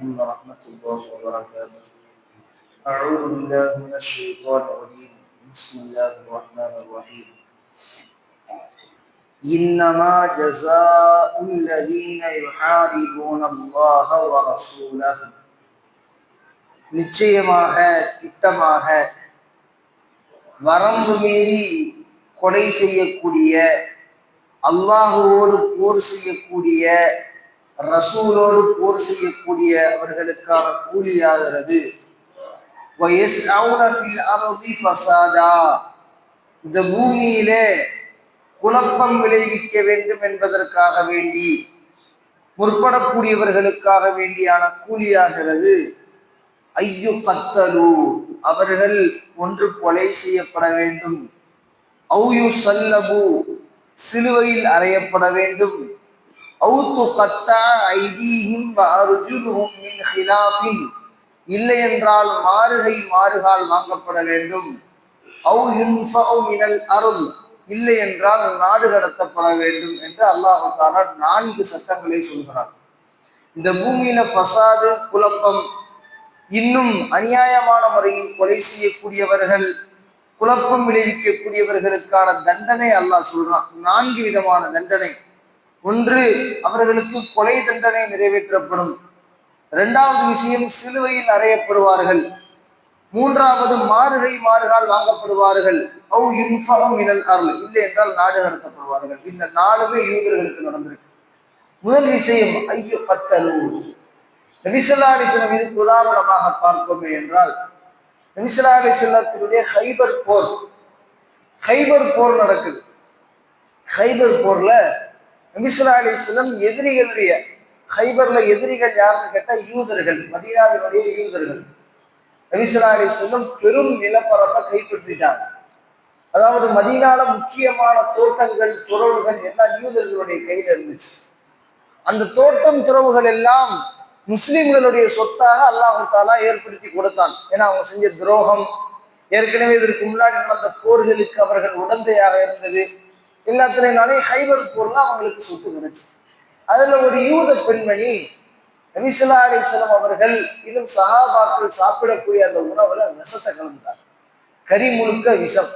عليكم ورحمة الله وبركاته. أعوذ بالله من الشيطان الرجيم. بسم الله الرحمن الرحيم. إنما جزاء الذين يحاربون الله ورسوله. நிச்சயமாக திட்டமாக வரம்பு மீறி கொலை செய்யக்கூடிய, அல்லாஹுவோடு போர் செய்யக்கூடிய, ரசூலோடு போர் செய்யக்கூடிய அவர்களுக்கான கூலியாகிறது. இந்த பூமியிலே குழப்பம் விளைவிக்க வேண்டும் என்பதற்காக வேண்டி முற்படக்கூடியவர்களுக்காக வேண்டியான கூலியாகிறது. ஐயு கத்தலு, அவர்கள் ஒன்று கொலை செய்யப்பட வேண்டும். அவுயு சல்லபு, சிலுவையில் அறையப்பட வேண்டும். அவுத்து கத்தா ஐதீஹிம் வ அர்ஜுலுஹும் மின் ஹிலாஃபின், இல்லை என்றால் மாறுகால் வாங்கப்பட வேண்டும். அவு யுன்ஃபஉ மினல் அருள், இல்லை என்றால் நாடு கடத்தப்பட வேண்டும் என்று அல்லாஹ் தஆலா 4 சட்டங்களை சொல்கிறார். இந்த பூமியில ஃபசாது, குழப்பம், இன்னும் அநியாயமான முறையில் கொலை செய்யக்கூடியவர்கள், குழப்பம் விளைவிக்கக்கூடியவர்களுக்கான தண்டனை அல்லாஹ் சொல்றான். 4 விதமான தண்டனை. ஒன்று, அவர்களுக்கு கொலை தண்டனை நிறைவேற்றப்படும். 2வது விஷயம், சிலுவையில் அறையப்படுவார்கள். 3வது, மாறுகால் வாங்கப்படுவார்கள். அவு யுன்ஃபஉ மினல் அர்ள், இல்லை என்றால் நாடு கடத்தப்படுவார்கள். இந்த 4மே யூதர்களுக்கு நடந்திருக்கு. முதல் விஷயம் ஐயோ கத்தலு. நபி ஸல்லல்லாஹு அலைஹி வஸல்லம் இதுக்கு உதாரணமாக பார்ப்போமே என்றால், நபி ஸல்லல்லாஹு அலைஹி வஸல்லத்துடைய ஹைபர் போர் நடக்குது. ஹைபர் போர்ல நபி ஸல்லல்லாஹு அலைஹி வஸல்லம் எதிரிகளுடைய, ஹைபர்ல எதிரிகள் யாருன்னு கேட்டா யூதர்கள், மதீனாவினுடைய யூதர்கள். நபி ஸல்லல்லாஹு அலைஹி வஸல்லம் பெரும் நிலப்பரப்பை கைப்பற்றிட்டாங்க. அதாவது மதீனால முக்கியமான தோட்டங்கள், துறவுகள் எல்லாம் யூதர்களுடைய கையில இருந்துச்சு. அந்த தோட்டம், துறவுகள் எல்லாம் முஸ்லிம்களுடைய சொத்தாக அல்லாஹ் தஆலா ஏற்படுத்தி கொடுத்தான். ஏன்னா அவங்க செஞ்ச துரோகம், ஏற்கனவே இதற்கு முன்னாடி நடந்த போர்களுக்கு அவர்கள் உடந்தையாக இருந்தது, எல்லாத்தினாலே ஹைபர் போர்ல அவங்களுக்கு சொத்து கிடைச்சு. அதுல ஒரு யூத பெண்மணி நபி ஸல்லல்லாஹு அலைஹி வஸல்லம் அவர்கள் இன்னும் சஹாபாக்கள் சாப்பிடக்கூடிய அந்த உணவுல விஷத்தை கலந்தார். கறி முழுக்க விஷம்.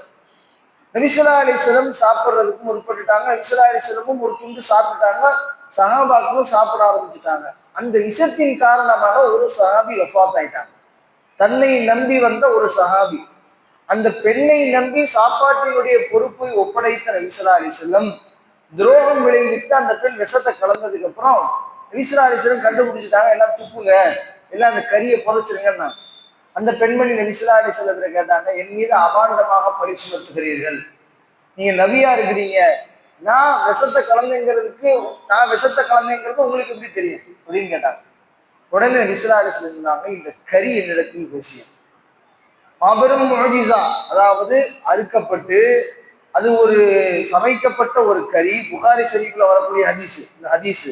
நபி ஸல்லல்லாஹு அலைஹி வஸல்லம் சாப்பிட்றதுக்கு முற்பட்டுட்டாங்க. நபி ஸல்லல்லாஹு அலைஹி வஸல்லம் ஒரு துண்டு சாப்பிட்டாங்க, சஹாபாக்களும் சாப்பிட ஆரம்பிச்சுட்டாங்க. அந்த விஷத்தின் காரணமாக ஒரு சஹாபி வஃபாத் ஆயிட்டாங்க. தன்னை நம்பி வந்த ஒரு சஹாபி, அந்த பெண்ணை நம்பி சாப்பாட்டினுடைய பொறுப்பை ஒப்படைத்த நபி ஸல்லல்லாஹு அலைஹி வஸல்லம் துரோகம் விளைவித்து அந்த பெண் விஷத்தை கலந்ததுக்கு அப்புறம் நபி ஸல்லல்லாஹு அலைஹி வஸல்லம் கண்டுபிடிச்சிட்டாங்க. எல்லாம் துப்புங்க, எல்லாம் அந்த கறியை புதைச்சிருங்கன்னா. அந்த பெண்மணி நபி ஸல்லல்லாஹு அலைஹி வஸல்லம் கேட்டாங்க, என் மீது அபாண்டமாக பழி சுமத்துகிறீர்கள், நீங்க நபியா இருக்கிறீங்க, நான் விஷத்தை கலந்தேங்கிறது உங்களுக்கு எப்படி தெரியும் அப்படின்னு கேட்டாங்க. உடனே நபி ஸல்லல்லாஹு அலைஹி வஸல்லம் சொன்னாங்க, இந்த கறி என்னிடத்தில் பேசிய மாபெரும் முஅஜிஸா, அதாவது அறுக்கப்பட்டு அது ஒரு சமைக்கப்பட்ட ஒரு கறி. புகாரி ஷரீஃப்ல வரக்கூடிய ஹதீஸ். இந்த ஹதீஸ்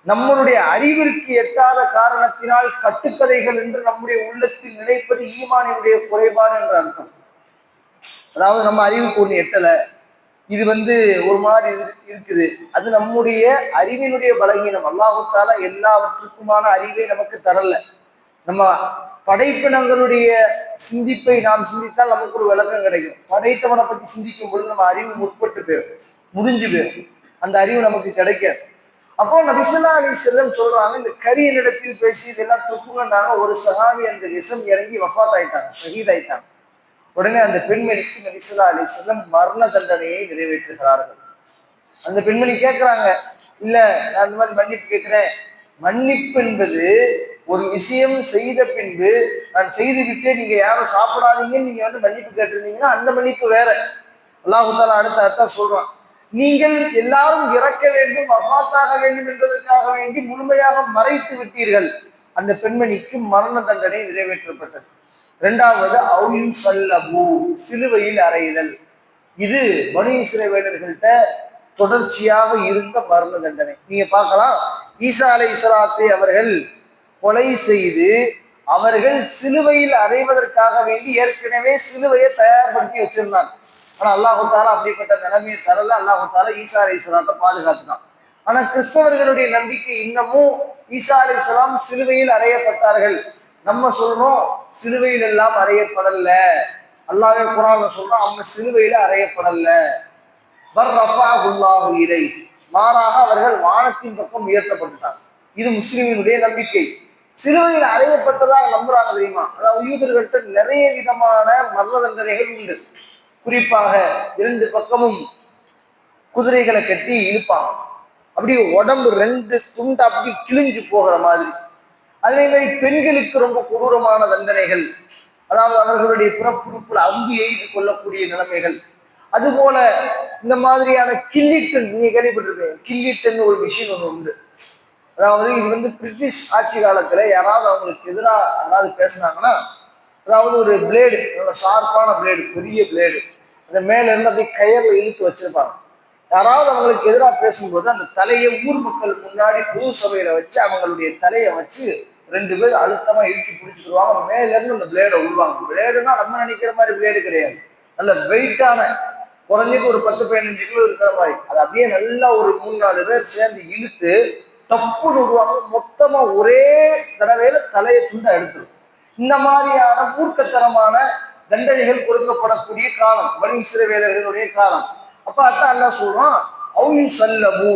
நம்மளுடைய அறிவிற்கு எட்டாத காரணத்தினால் கட்டுக்கதைகள் என்று நம்முடைய உள்ளத்தில் நினைப்பது ஈமானினுடைய குறைபாடு என்ற அர்த்தம். அதாவது நம்ம அறிவுக்கு ஒண்ணு எட்டல, இது ஒரு மாதிரி இருக்குது, அது நம்முடைய அறிவினுடைய பலகீனம். அல்லாஹ் தஆலா எல்லாவற்றுக்குமான அறிவை நமக்கு தரல. நம்ம படைப்பினங்களுடைய சிந்திப்பை நாம் சிந்தித்தால் நமக்கு ஒரு விளக்கம் கிடைக்கும். படைத்தவனை பற்றி சிந்திக்கும் பொழுது நம்ம அறிவு முற்பட்டு போயிடும், முடிஞ்சு போயிடும், அந்த அறிவு நமக்கு கிடைக்காது. அப்போ நபி ஸல்லல்லாஹு அலைஹி வஸல்லம் சொல்றாங்க, இந்த கரியினிடத்தில் பேசி இதெல்லாம் துப்புங்கன்னாங்க. ஒரு சஹாபி அந்த விஷம் இறங்கி வஃபாத் ஆயிட்டாங்க, ஷஹீத் ஆயிட்டாங்க. உடனே அந்த பெண்மணிக்கு நபி ஸல்லல்லாஹு அலைஹி வஸல்லம் மரண தண்டனையை நிறைவேற்றுகிறார்கள். அந்த பெண்மணி கேட்கிறாங்க, இல்ல நான் அந்த மாதிரி மன்னிப்பு கேட்கிறேன். மன்னிப்பு என்பது ஒரு விஷயம் செய்த பின்பு, நான் செய்து விட்டு நீங்க யாரும் சாப்பிடாதீங்கன்னு நீங்க மன்னிப்பு கேட்டிருந்தீங்கன்னா அந்த மன்னிப்பு வேற. அல்லாஹ் தஆலா அடுத்த அர்த்தம் சொல்றான், நீங்கள் எல்லாரும் இறக்க வேண்டும், வஃபாத்தாக வேண்டும் என்பதற்காக வேண்டி முழுமையாக மறைத்து விட்டீர்கள். அந்த பெண்மணிக்கு மரண தண்டனை நிறைவேற்றப்பட்டது. 2வது அவுயு சல்லபு, சிலுவையில் அறையுதல். இது பனி இஸ்ரவேலர்கள்ட்ட தொடர்ச்சியாக இருந்த மரண தண்டனை. நீங்க பார்க்கலாம், ஈசா அலைஹிஸ்ஸலாத்தை அவர்கள் கொலை செய்து அவர்கள் சிலுவையில் அறைவதற்காக வேண்டி ஏற்கனவே சிலுவையை தயார்படுத்தி வச்சிருந்தாங்க. ஆனா அல்லாஹ் தஆலா அப்படிப்பட்ட நிலைமையை தரல. அல்லாஹ் தஆலா ஈசா அலைஹிஸ்ஸலாத்தை பாதுகாத்துனான். ஆனா கிறிஸ்தவர்களுடைய நம்பிக்கை இன்னமும் ஈசா அலைஹிஸ்ஸலாம் சிலுவையில் அறையப்பட்டார்கள். நம்ம சொல்றோம் சிலுவையில் எல்லாம் அறையப்படல. அல்லாஹ்வே குர்ஆன்ல சொல்றான் அவங்க சிலுவையில அறையப்படல. பர் ரஃபஅஹுல்லாஹு இலை, மாறாக அவர்கள் வானத்தின் பக்கம் உயர்த்தப்பட்டாங்க. இது முஸ்லிமினுடைய நம்பிக்கை. சிலுவையில் அறையப்பட்டதாக நம்புறாங்க தெரியுமா? அதாவது யூதர்கள்ட்ட நிறைய விதமான மரண தண்டனைகள் உண்டு. குறிப்பாக இரண்டு பக்கமும் குதிரைகளை கட்டி இழுப்பாங்க, அப்படியே உடம்பு ரெண்டு துண்டு அப்படி கிழிஞ்சு போகிற மாதிரி. அதே மாதிரி பெண்களுக்கு ரொம்ப கொடூரமான தண்டனைகள், அதாவது அவர்களுடைய பிறப்புறுப்புல அம்பு எய்து கொள்ளக்கூடிய நிலைமைகள். அதுபோல இந்த மாதிரியான கில்லிட்டன், நீங்க கேள்விப்பட்டிருப்பீங்க, கில்லிட்டன் ஒரு மிஷின் ஒன்று உண்டு. அதாவது இது பிரிட்டிஷ் ஆட்சி காலத்துல யாராவது அவங்களுக்கு எதிராக யாராவது பேசினாங்கன்னா, அதாவது ஒரு பிளேடு, ஷார்ப்பான பிளேடு, பெரிய பிளேடு, அந்த மேல இருந்து அப்படியே கயர்ல இழுத்து வச்சிருப்பாங்க. யாராவது அவங்களுக்கு எதிராக பேசும்போது அந்த தலையை ஊர் மக்கள் முன்னாடி பொது சபையில வச்சு அவங்களுடைய தலையை வச்சு ரெண்டு பேர் அழுத்தமா இழுக்கி பிடிச்சிருவாங்க. மேல இருந்து அந்த பிளேடை விடுவாங்க. பிளேடுனா நம்ம நினைக்கிற மாதிரி பிளேடு கிடையாது, நல்ல வெயிட்டான, குறைஞ்சது ஒரு 10-15 கிலோ இருக்கிற மாதிரி. அது அப்படியே நல்லா ஒரு 3-4 பேர் சேர்ந்து இழுத்து தப்புன்னு விடுவாங்க. மொத்தமா ஒரே தடவையில தலையை துண்டா எடுத்துரும். இந்த மாதிரியான மூர்க்கத்தனமான தண்டனைகள் கொடுக்கப்படக்கூடிய காலம் பனி இஸ்ரவேலர்களுடைய காலம். அப்ப அதான் அல்லாஹ் சொல்றான், அவு சல்லமு,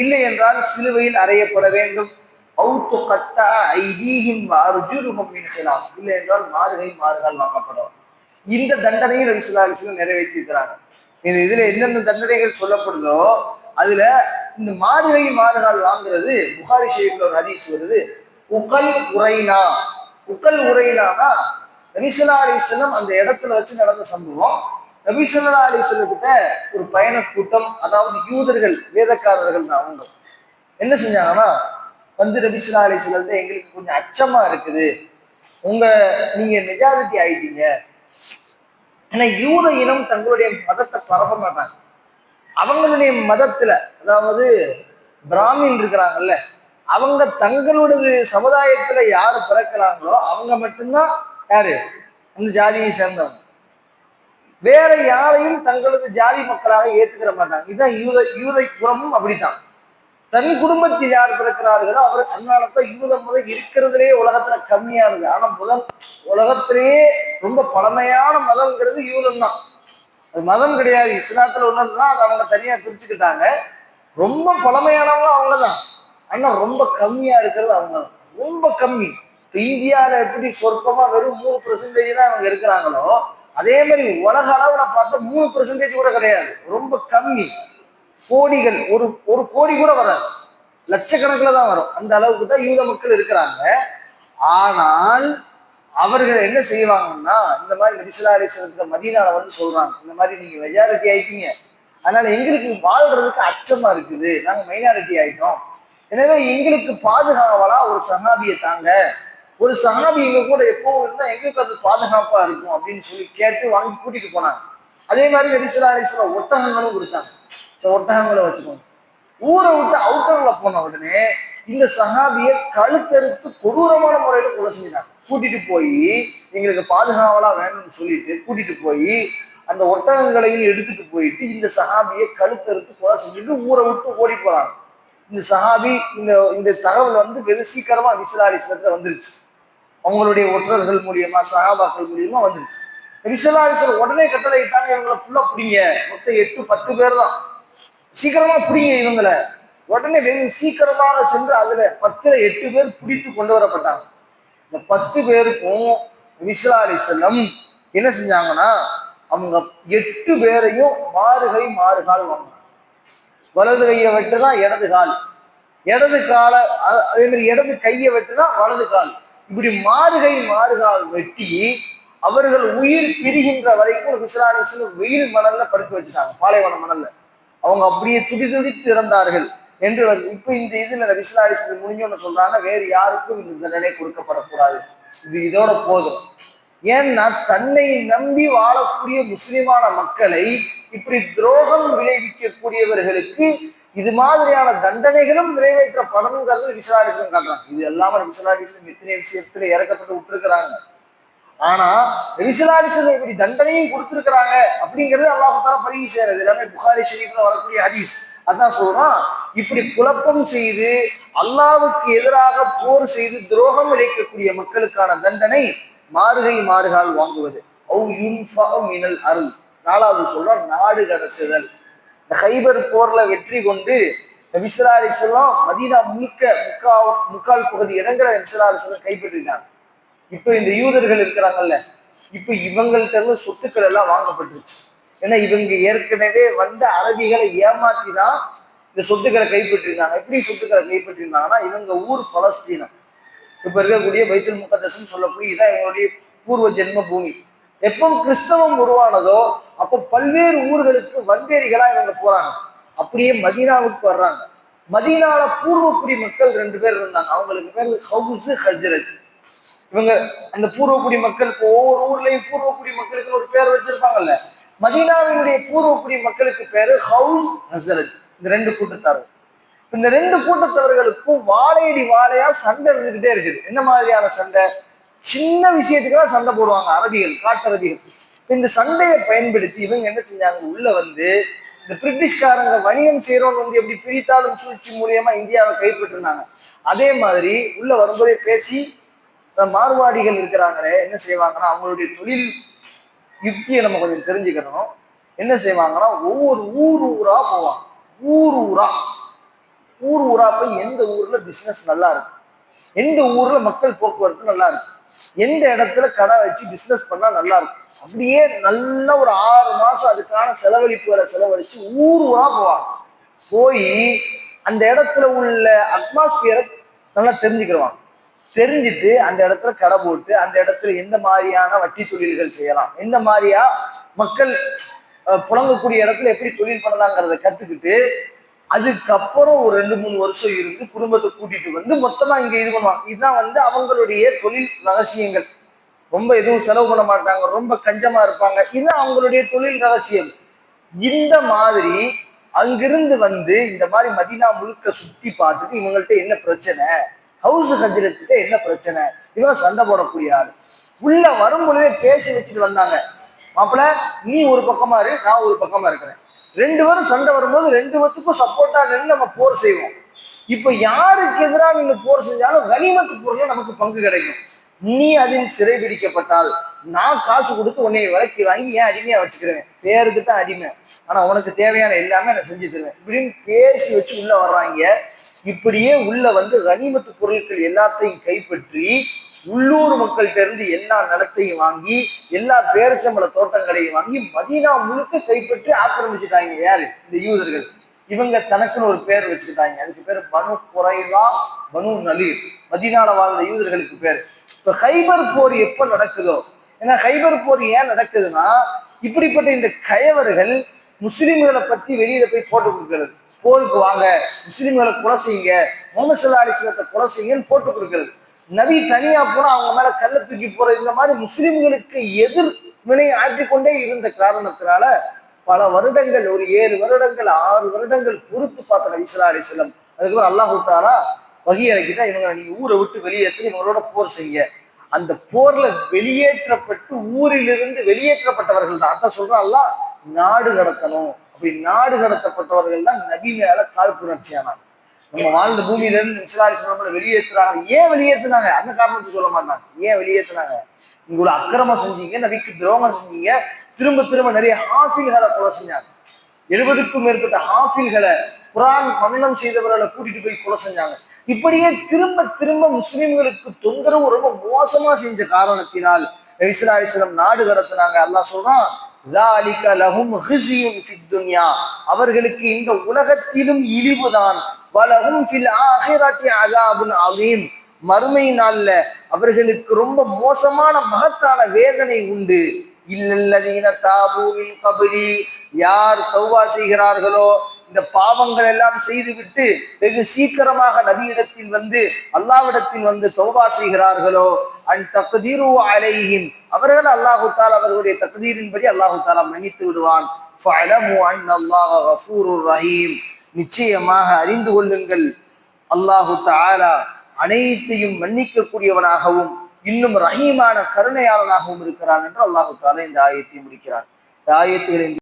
இல்லை என்றால் சிலுவையில் அறையப்பட வேண்டும். அவுத்து கத்தா ஐதீஹிம் அர்ஜுலுஹும் மின் খিলাফ, இல்லை என்றால் மாறுகால் வாங்கப்படும். இந்த தண்டனையை நபி ஸல்லல்லாஹு அலைஹி வஸல்லம் நிறைவேற்றியிருக்கிறாங்க. இதுல என்னென்ன தண்டனைகள் சொல்லப்படுதோ அதுல இந்த மாறுகால் வாங்குறது, புகாரி ஷரீஃப்ல ஒரு ஹதீஸ் வருது, உக்கல் உரைனா. உக்கல் உரைனானா நபி ஸல்லல்லாஹு அலைஹி வஸல்லம் அந்த இடத்துல வச்சு நடந்த சம்பவம். நபி ஸல்லல்லாஹு அலைஹி வஸல்லம் கிட்ட ஒரு பயண கூட்டம், அதாவது யூதர்கள், வேதக்காரர்கள் தான், அவங்க என்ன செஞ்சாங்கன்னா நபி ஸல்லல்லாஹு அலைஹி வஸல்லம் எங்களுக்கு கொஞ்சம் அச்சமா இருக்குது, நீங்க மெஜாரிட்டி ஆயிட்டீங்க. ஆனா யூத இனம் தங்களுடைய மதத்தை பரப்ப மாட்டாங்க. அவங்களுடைய மதத்துல, அதாவது பிராமின் இருக்கிறாங்கல்ல, அவங்க தங்களுடைய சமுதாயத்துல யாரு பிறக்கிறாங்களோ அவங்க மட்டும்தான் யாரு அந்த ஜாதியை சேர்ந்தவங்க. வேற யாரையும் தங்களது ஜாதி மக்களாக ஏற்றுக்கிற மாட்டாங்க. இதுதான் யூதை குலமும் அப்படித்தான். தன் குடும்பத்தில் யார் பிறக்கிறார்களோ அவர் அதனாலதான் யூத மதம் இருக்கிறதுலேயே உலகத்துல கம்மியானது. ஆனா உலகத்திலேயே ரொம்ப பழமையான மதம்ங்கிறது யூதம் தான். அது மதம் கிடையாது, இஸ்லாத்துல உள்ளதுதான். அது அவங்க தனியா பிரிச்சுக்கிட்டாங்க. ரொம்ப பழமையானவங்களும் அவங்கதான், ஆனா ரொம்ப கம்மியா இருக்கிறது அவங்கதான், ரொம்ப கம்மி. இப்ப இந்தியாவில எப்படி சொற்பமா வெறும் 3% தான் அவங்க இருக்கிறாங்களோ, அதே மாதிரி உலக அளவுல பார்த்தா 3% கூட கிடையாது, ரொம்ப கம்மி. கோடிகள், ஒரு கோடி கூட வராது, லட்சக்கணக்கில் தான் வரும். அந்த அளவுக்கு தான் யூத மக்கள் இருக்கிறாங்க. ஆனால் அவர்கள் என்ன செய்வாங்கன்னா, இந்த மாதிரி நபி ஸல்லல்லாஹு அலைஹி வஸல்லம் மதீனால சொல்றாங்க, இந்த மாதிரி நீங்க மெஜாரிட்டி ஆயிட்டீங்க, அதனால எங்களுக்கு வாழ்றதுக்கு அச்சமா இருக்குது, நாங்க மைனாரிட்டி ஆயிட்டோம், எனவே எங்களுக்கு பாதுகாவலா ஒரு சஹாபியை தாங்க, ஒரு சஹாபி எங்க கூட எப்பவும் இருந்தா எங்களுக்கு அது பாதுகாப்பா இருக்கும் அப்படின்னு சொல்லி கேட்டு வாங்கி கூட்டிட்டு போனாங்க. அதே மாதிரி நபி ஸல்லல்லாஹு அலைஹி வஸல்லம் ஒட்டகங்களும் கொடுத்தாங்க. ஒட்டகங்களை வச்சுக்கோங்க. ஊரை விட்டு அவுட்டர்ல போன உடனே இந்த சஹாபியை கழுத்தறுத்து கொடூரமான முறையில கொலை செஞ்சாங்க. கூட்டிட்டு போய் எங்களுக்கு பாதுகாவலா வேணும்னு சொல்லிட்டு கூட்டிட்டு போய் அந்த ஒட்டகங்களையும் எடுத்துட்டு போயிட்டு இந்த சஹாபியை கழுத்தறுத்து கொலை செஞ்சுட்டு ஊரை விட்டு ஓடி போறாங்க. இந்த சஹாபி இந்த தகவல் வெகு சீக்கிரமா நபி ஸல்லல்லாஹு அலைஹி வஸல்லம் வந்துருச்சு. அவங்களுடைய ஒற்றர்கள் மூலியமா, சஹாபாக்கள் மூலியமா வந்துருச்சு. நபி ஸல்லல்லாஹு அலைஹி வஸல்லம் உடனே கட்டளை இட்டாங்க, இவங்களை ஃபுல்லா பிடிங்க, மொத்தம் 8-10 பேர் தான், சீக்கிரமா பிடிங்க இவங்களை. உடனே வெகு சீக்கிரமாக சென்று அதுல 10ல் 8 பேர் பிடித்து கொண்டு வரப்பட்டாங்க. இந்த 10 பேருக்கும் நபி ஸல்லல்லாஹு அலைஹி வஸல்லம் என்ன செஞ்சாங்கன்னா, அவங்க 8 பேரையும் மாறுகால் வாங்கினாங்க. வலது கையை வெட்டுனா இடது கால், இடது கால அதே மாதிரி இடது கையை வெட்டுனா வலது கால், இப்படி மாறுகால் வெட்டி அவர்கள் உயிர் பிரிகின்ற வரைக்கும் நபி ஸல்லல்லாஹு அலைஹி வஸல்லம் வெயில் மணல்ல படுக்க வச்சுட்டாங்க, பாலைவன மணல்ல. அவங்க அப்படியே துடித்து இறந்தார்கள் என்று இப்ப இந்த இதுல நபி ஸல்லல்லாஹு அலைஹி வஸல்லம் முடிஞ்சோன்னு சொல்றாங்க, வேறு யாருக்கும் இந்த தண்டனை கொடுக்கப்படக்கூடாது, இது இதோட போதும். ஏன்னா தன்னை நம்பி வாழக்கூடிய முஸ்லிமான மக்களை இப்படி துரோகம் விளைவிக்கக்கூடியவர்களுக்கு இது மாதிரியான தண்டனைகளும் நிறைவேற்றப்படணுங்கிறது நபி ஸல்லல்லாஹு அலைஹி வஸல்லம் காட்டுறாங்க. இது எல்லாமே நபி ஸல்லல்லாஹு அலைஹி வஸல்லம் எத்தனை விஷயத்துல இறக்கப்பட்டு விட்டுருக்கிறாங்க. ஆனா நபி ஸல்லல்லாஹு அலைஹி வஸல்லம் இப்படி தண்டனையும் கொடுத்திருக்கிறாங்க அப்படிங்கிறது அல்லாஹ் தஆலா பதிவு செய்யறது. எல்லாமே புகாரி ஷரீஃப்ல வரக்கூடிய ஹதீஸ். அதான் சொல்றான், இப்படி குழப்பம் செய்து அல்லாவுக்கு எதிராக போர் செய்து துரோகம் இழைக்கக்கூடிய மக்களுக்கான தண்டனை மாறுகை மாறுகால் வாங்குவது. அருள். நாலாவது சொல்றான், நாடு கடத்துதல். இந்த ஹைபர் போர்ல வெற்றி கொண்டு நபிஸ்ஸல்லா அலைஹி வஸல்லம் மதீனா முழுக்க முக்கால் பகுதி இடங்களை நபிஸ்ஸல்லா அலைஹி வஸல்லம் கைப்பற்றினாங்க. இப்ப இந்த யூதர்கள் இருக்கிறாங்கல்ல, இப்ப இவங்கள்ட்ட இருந்து சொத்துக்கள் எல்லாம் வாங்கப்பட்டுருச்சு. ஏன்னா இவங்க ஏற்கனவே வந்த அரபிகளை ஏமாத்திதான் இந்த சொத்துக்களை கைப்பற்றிருந்தாங்க. எப்படி சொத்துக்களை கைப்பற்றிருந்தாங்கன்னா, இவங்க ஊர் பலஸ்தீனம், இப்ப இருக்கக்கூடிய பைத்துல் முகத்தஸ்ன்னு சொல்லக்கூடிய இதான் இவங்களுடைய பூர்வ ஜென்ம பூமி. எப்போ கிறிஸ்தவம் உருவானதோ அப்போ பல்வேறு ஊர்களுக்கு வந்தேரிகளா இவங்க போறாங்க. அப்படியே மதீனாவுக்கு வர்றாங்க. மதீனால பூர்வக்குடி மக்கள் 2 பேர் இருந்தாங்க. அவங்களுக்கு பேர் ஹவுஸ், ஹஜ்ரஜ். இவங்க அந்த பூர்வக்குடி மக்களுக்கு ஒவ்வொரு ஊர்லயும் பூர்வக்குடி மக்களுக்கு ஒரு பேர் வச்சிருப்பாங்கல்ல. மதீனாவினுடைய பூர்வக்குடி மக்களுக்கு பேரு ஹவுஸ், ஹஜ்ரஜ். இந்த 2 கூட்டத்தார்கள். இந்த 2 கூட்டத்தவர்களுக்கும் வாழையடி வாழையா சண்டை இருந்துகிட்டே இருக்குது. என்ன மாதிரியான சண்டை? சின்ன விஷயத்துக்கெல்லாம் சண்டை போடுவாங்க அரபிகள், காட்டரபிகள். இந்த சண்டையை பயன்படுத்தி இவங்க என்ன செஞ்சாங்க, உள்ள வந்து இந்த பிரிட்டிஷ்காரங்க வணிகம் செய்யறவங்க வந்து எப்படி பிரித்தாலும் சூழ்ச்சி மூலியமா இந்தியாவை கைப்பற்றினாங்க, அதே மாதிரி உள்ள வரும்போதே பேசி மார்வாடிகள் இருக்கிறாங்களே என்ன செய்வாங்கன்னா, அவங்களுடைய தொழில் யுக்தியை நம்ம கொஞ்சம் தெரிஞ்சுக்கணும். என்ன செய்வாங்கன்னா, ஒவ்வொரு ஊரா போவாங்க. ஊர் ஊரா போய் எந்த ஊர்ல பிசினஸ் நல்லா இருக்கு, எந்த ஊர்ல மக்கள் போக்குவரத்து நல்லா இருக்கு, எந்த இடத்துல கடை வச்சு பிசினஸ் பண்ணா நல்லா இருக்கும், அப்படியே நல்ல ஒரு 6 மாசம் அதுக்கான செலவழிச்சு ஊரா போவாங்க. போய் அந்த இடத்துல உள்ள அட்மாஸ்பியரை நல்லா தெரிஞ்சுக்கிடுவாங்க. தெரிஞ்சுட்டு அந்த இடத்துல கடை போட்டு அந்த இடத்துல எந்த மாதிரியான வட்டி தொழில்கள் செய்யலாம், எந்த மாதிரியா மக்கள் புழங்கக்கூடிய இடத்துல எப்படி தொழில் பண்ணலாங்கிறத கத்துக்கிட்டு அதுக்கப்புறம் ஒரு 2-3 வருஷம் இருந்து குடும்பத்தை கூட்டிட்டு வந்து மொத்தமா இங்க இது பண்ணுவாங்க. இதுதான் வந்து அவங்களுடைய தொழில் ரகசியங்கள். ரொம்ப எதுவும் செலவு பண்ண மாட்டாங்க, ரொம்ப கஞ்சமா இருப்பாங்க. இதுதான் அவங்களுடைய தொழில் ரகசியம். இந்த மாதிரி அங்கிருந்து வந்து இந்த மாதிரி மதீனா முழுக்க சுத்தி பார்த்துட்டு இவங்கள்ட்ட என்ன பிரச்சனை, ஹவுஸ் ஹஜ்ரஜ்கிட்ட என்ன பிரச்சனை, இவங்க சண்டை போடக்கூடிய ஆள். உள்ள வரும் பொழுதே பேசி வச்சுட்டு வந்தாங்க, மாப்பிள்ள நீ ஒரு பக்கமா இரு, நான் ஒரு பக்கமா இருக்கிறேன். 2 பேரும் சண்டை வரும்போது 2 பேத்துக்கும் சப்போர்ட்டா நின்று நம்ம போர் செய்வோம். இப்ப யாருக்கு எதிராக நீங்க போர் செஞ்சாலும் கனிமத்து பொருள்ல நமக்கு பங்கு கிடைக்கும். நீ அதில் சிறைபிடிக்கப்பட்டால் நான் காசு கொடுத்து உன்னை விலைக்கு வாங்கி ஏன் அடிமையா வச்சுக்கிறேன், பேருக்கு தான் அடிமை, ஆனா உனக்கு தேவையான எல்லாமே நான் செஞ்சு தருவேன் இப்படின்னு பேசி வச்சு உள்ள வர்றாங்க. இப்படியே உள்ள வந்து கனிமத்து பொருட்கள் எல்லாத்தையும் கைப்பற்றி உள்ளூர் மக்கள்கிட்ட இருந்து எல்லா நிலத்தையும் வாங்கி எல்லா பேரிச்சம்பழ தோட்டங்களையும் வாங்கி மதீனா முழுக்க கைப்பற்றி ஆக்கிரமிச்சுட்டாங்க. யாரு? இந்த யூதர்கள். இவங்க தனக்குன்னு ஒரு பேர் வச்சுக்கிட்டாங்க. அதுக்கு பேர் பனு குறைலா, பனு நலீர். மதீனால வாழ்ந்த யூதர்களுக்கு பேர். இப்ப ஹைபர் போர் எப்ப நடக்குதோ, ஏன்னா ஹைபர் போர் ஏன் நடக்குதுன்னா, இப்படிப்பட்ட இந்த கயவர்கள் முஸ்லிம்களை பத்தி வெளியில போய் போட்டு கொடுக்கிறது. போருக்கு வாங்க, முஸ்லிம்களை கொலை செய்யுங்க, முகமது ஸல்லல்லாஹு அலைஹி வஸல்லம் கொலை செய்யுங்கன்னு போட்டு கொடுக்கிறது. நபி தனியா போனா அவங்க மேல கல்ல தூக்கி போற, இந்த மாதிரி முஸ்லிம்களுக்கு எதிர் வினை ஆற்றிக்கொண்டே இருந்த காரணத்தினால பல வருடங்கள், ஒரு 7 வருடங்கள் 6 வருடங்கள் பொறுத்து பார்த்த நபி ஸல்லல்லாஹு அலைஹி வஸல்லம். அதுக்கப்புறம் அல்லாஹ் தஆலா வஹி இறக்கிட்டா, இவங்க நீங்க ஊரை விட்டு வெளியேற்றி இவங்களோட போர் செய்ய. அந்த போர்ல வெளியேற்றப்பட்டு ஊரிலிருந்து வெளியேற்றப்பட்டவர்கள் தான் அதான் சொல்றான் அல்லாஹ் நாடு கடத்தணும். அப்படி நாடு கடத்தப்பட்டவர்கள் தான் நபி மேல காழ்ப்புணர்ச்சியானாங்க. நம்ம வாழ்ந்த பூமியில இருந்து விசாரிச்சு வெளியேற்றுறாங்க. ஏன் வெளியேற்றுனாங்க? அந்த காரணத்தை சொல்ல மாட்டாங்க. ஏன் வெளியேற்றுனாங்க? உங்களை அக்கிரமம் செஞ்சீங்க, நபிக்கு துரோகம் செஞ்சீங்க, திரும்ப திரும்ப நிறைய ஹாஃபில்களை கொலை செஞ்சாங்க. 70க்கும் மேற்பட்ட ஹாஃபில்களை, குர்ஆன் மனனம் செய்தவர்களை கூட்டிட்டு போய் கொலை செஞ்சாங்க. இப்படியே திரும்ப திரும்ப முஸ்லிம்களுக்கு தொந்தரவு ரொம்ப மோசமா செஞ்ச காரணத்தினால் நபி ஸல்லல்லாஹு அலைஹி வஸல்லம் நாடு கடத்தினாங்க. அல்லாஹ் சொல்றான், ذَلِكَ لَهُمْ خِزْيٌ فِي الدُّنْيَا, அவர்களுக்கு இந்த உலகத்திலும் இழிவுதான், வலஹும் ஃபில் ஆখিরাতি அஸாபுன் அதீம், மறுமை நாள்ல அவர்களுக்கு ரொம்ப மோசமான மகத்தான வேதனை உண்டு. இல்லல்லதீன தாபூ மின் கப்லி, யார் தௌபா செய்கிறார்களோ, இந்த பாவங்கள் எல்லாம் செய்துவிட்டு வெகு சீக்கிரமாக நபியிடத்தில் வந்து அல்லாஹ்விடத்தில் வந்து தௌபா செய்கிறார்களோ, அன் தக்தீரு அலைஹிம், அவர்கள் அல்லாஹ் தஆலா அவர்களுடைய தக்தீரின்படி அல்லாஹ் தஆலா மன்னித்து விடுவான். ஃபஅலமு அன்னல்லாஹ கஃபூருர் ரஹீம், நிச்சயமாக அறிந்து கொள்ளுங்கள் அல்லாஹ் தஆலா அனைத்தையும் மன்னிக்கக்கூடியவனாகவும் இன்னும் ரஹீமான கருணையாளனாகவும் இருக்கிறான் என்று அல்லாஹ் தஆலா இந்த ஆயத்தை முடிக்கிறான். இந்த ஆயத்துகளின்